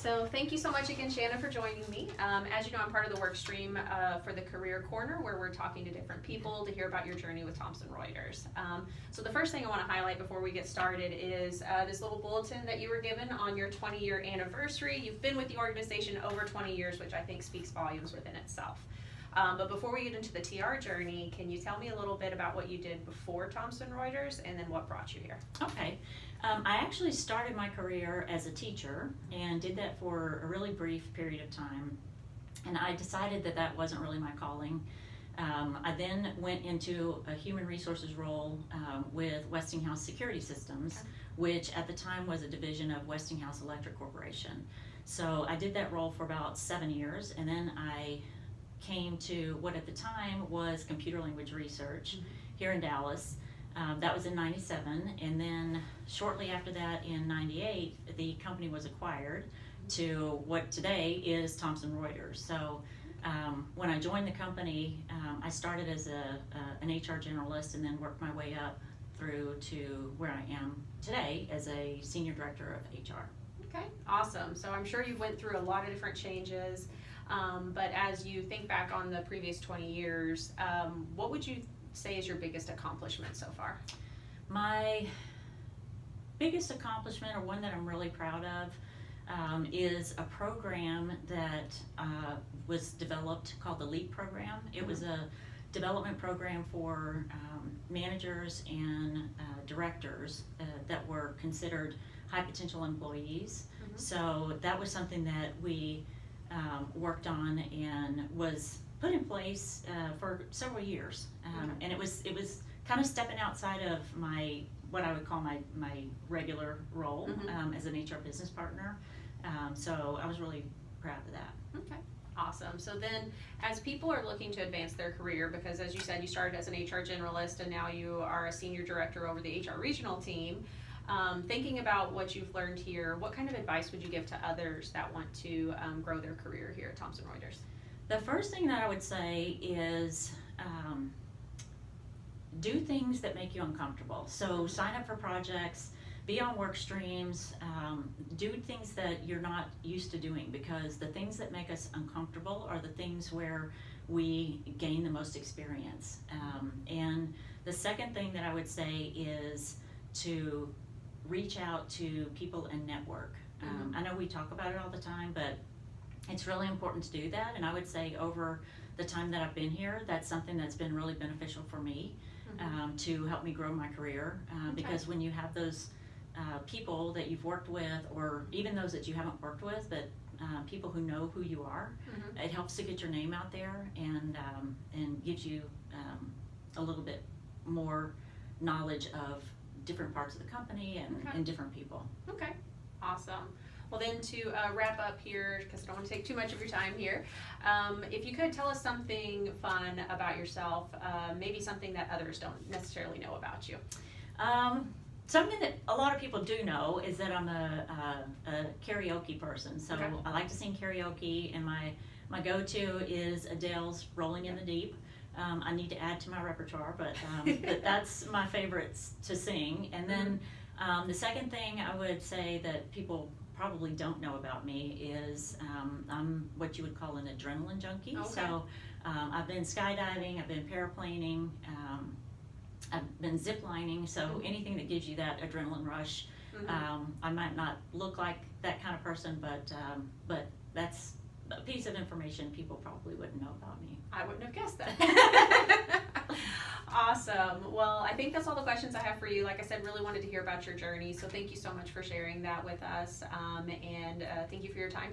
So thank you so much again, Shanna, for joining me. As you know, I'm part of the work stream for the Career Corner, where we're talking to different people to hear about your journey with Thomson Reuters. So the first thing I want to highlight before we get started is this little bulletin that you were given on your 20-year anniversary. You've been with the organization over 20 years, which I think speaks volumes within itself. But before we get into the TR journey, can you tell me a little bit about what you did before Thomson Reuters and then what brought you here? Okay. I actually started my career as a teacher and did that for a really brief period of time. And I decided that that wasn't really my calling. I then went into a human resources role with Westinghouse Security Systems, which at the time was a division of Westinghouse Electric Corporation. So I did that role for about 7 years, and then I came to what at the time was computer language research here in Dallas. That was in '97, and then shortly after that in '98, the company was acquired to what today is Thomson Reuters. So when I joined the company, I started as an HR generalist and then worked my way up through to where I am today as a senior director of HR. Okay, awesome. So I'm sure you went through a lot of different changes, but as you think back on the previous 20 years, what would you say is your biggest accomplishment so far? My biggest accomplishment, or one that I'm really proud of, is a program that was developed called the LEAP program. It was a development program for managers and directors that were considered high potential employees. So that was something that we worked on and was put in place for several years, and it was kind of stepping outside of what I would call my regular role as an HR business partner. So I was really proud of that. Okay, awesome. So then, as people are looking to advance their career, because as you said, you started as an HR generalist and now you are a senior director over the HR regional team. Thinking about what you've learned here, what kind of advice would you give to others that want to grow their career here at Thomson Reuters? The first thing that I would say is do things that make you uncomfortable. So sign up for projects, be on work streams, do things that you're not used to doing, because the things that make us uncomfortable are the things where we gain the most experience. And the second thing that I would say is to reach out to people and network. I know we talk about it all the time, but it's really important to do that, and I would say over the time that I've been here, that's something that's been really beneficial for me to help me grow my career, because when you have those people that you've worked with, or even those that you haven't worked with, but people who know who you are, it helps to get your name out there and gives you a little bit more knowledge of different parts of the company and different people. Okay, awesome. Well then, to wrap up here, because I don't want to take too much of your time here, if you could tell us something fun about yourself, maybe something that others don't necessarily know about you. Something that a lot of people do know is that I'm a karaoke person. So I like to sing karaoke, and my go-to is Adele's Rolling in the Deep. I need to add to my repertoire, but that's my favorites to sing. And then the second thing I would say that people probably don't know about me is I'm what you would call an adrenaline junkie. So I've been skydiving, I've been paraplaning, I've been ziplining, so anything that gives you that adrenaline rush. I might not look like that kind of person, but that's a piece of information people probably wouldn't know about me. I wouldn't have guessed that. Awesome. Well, I think that's all the questions I have for you. Like I said, really wanted to hear about your journey, so thank you so much for sharing that with us, and thank you for your time.